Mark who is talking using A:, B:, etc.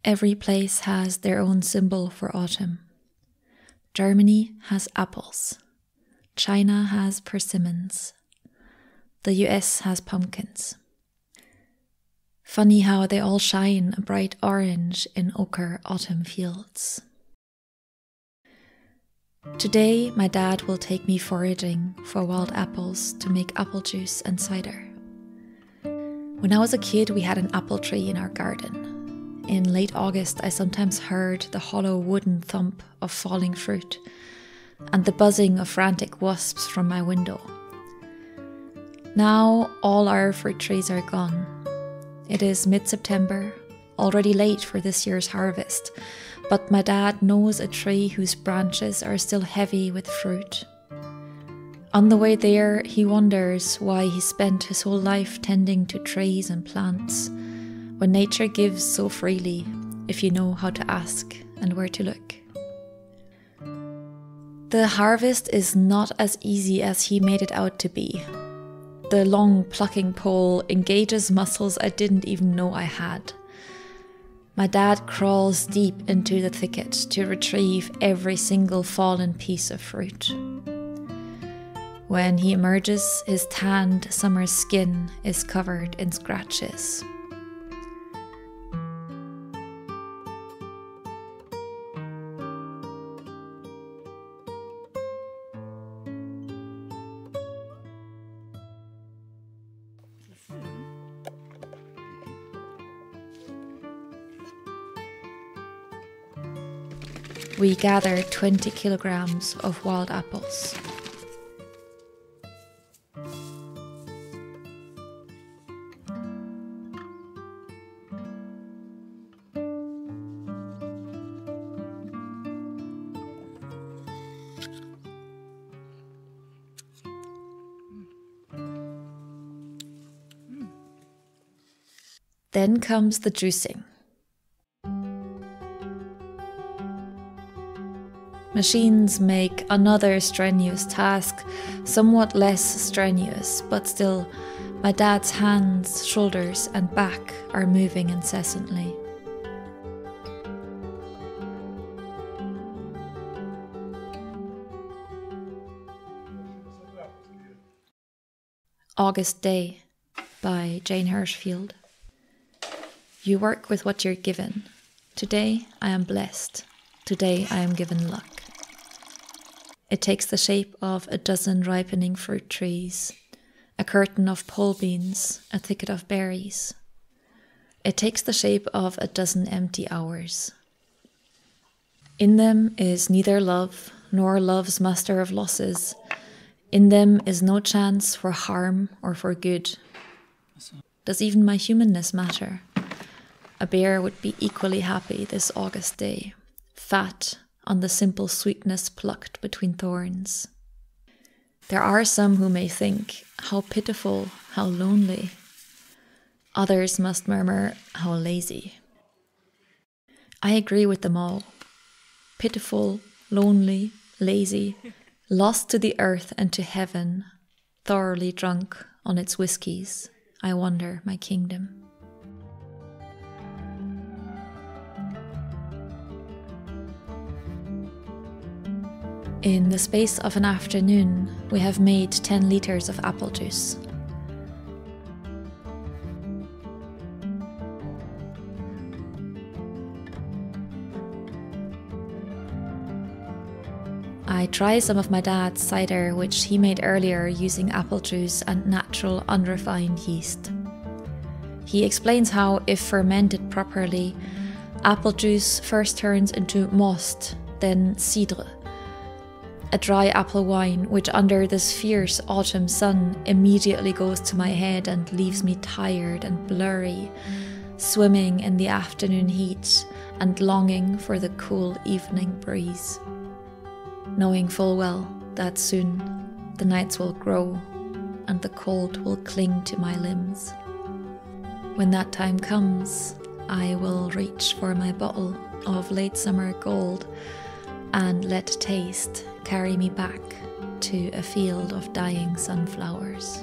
A: Every place has their own symbol for autumn. Germany has apples. China has persimmons. The US has pumpkins. Funny how they all shine a bright orange in ochre autumn fields. Today, my dad will take me foraging for wild apples to make apple juice and cider. When I was a kid, we had an apple tree in our garden. In late August, I sometimes heard the hollow wooden thump of falling fruit and the buzzing of frantic wasps from my window. Now all our fruit trees are gone. It is mid-September, already late for this year's harvest, but my dad knows a tree whose branches are still heavy with fruit. On the way there, he wonders why he spent his whole life tending to trees and plants, when nature gives so freely, if you know how to ask and where to look. The harvest is not as easy as he made it out to be. The long plucking pole engages muscles I didn't even know I had. My dad crawls deep into the thicket to retrieve every single fallen piece of fruit. When he emerges, his tanned summer skin is covered in scratches. We gather 20 kilograms of wild apples. Then comes the juicing. Machines make another strenuous task, somewhat less strenuous, but still, my dad's hands, shoulders, and back are moving incessantly. August Day by Jane Hirshfield. You work with what you're given. Today I am blessed. Today I am given luck. It takes the shape of a dozen ripening fruit trees, a curtain of pole beans, a thicket of berries. It takes the shape of a dozen empty hours. In them is neither love nor love's muster of losses. In them is no chance for harm or for good. Does even my humanness matter? A bear would be equally happy this August day, fat on the simple sweetness plucked between thorns. There are some who may think, how pitiful, how lonely. Others must murmur, how lazy. I agree with them all. Pitiful, lonely, lazy, lost to the earth and to heaven, thoroughly drunk on its whiskies, I wander my kingdom. In the space of an afternoon, we have made 10 liters of apple juice. I try some of my dad's cider, which he made earlier using apple juice and natural unrefined yeast. He explains how, if fermented properly, apple juice first turns into most, then cidre, a dry apple wine which under this fierce autumn sun immediately goes to my head and leaves me tired and blurry, swimming in the afternoon heat and longing for the cool evening breeze, knowing full well that soon the nights will grow and the cold will cling to my limbs. When that time comes, I will reach for my bottle of late summer gold and let taste carry me back to a field of dying sunflowers.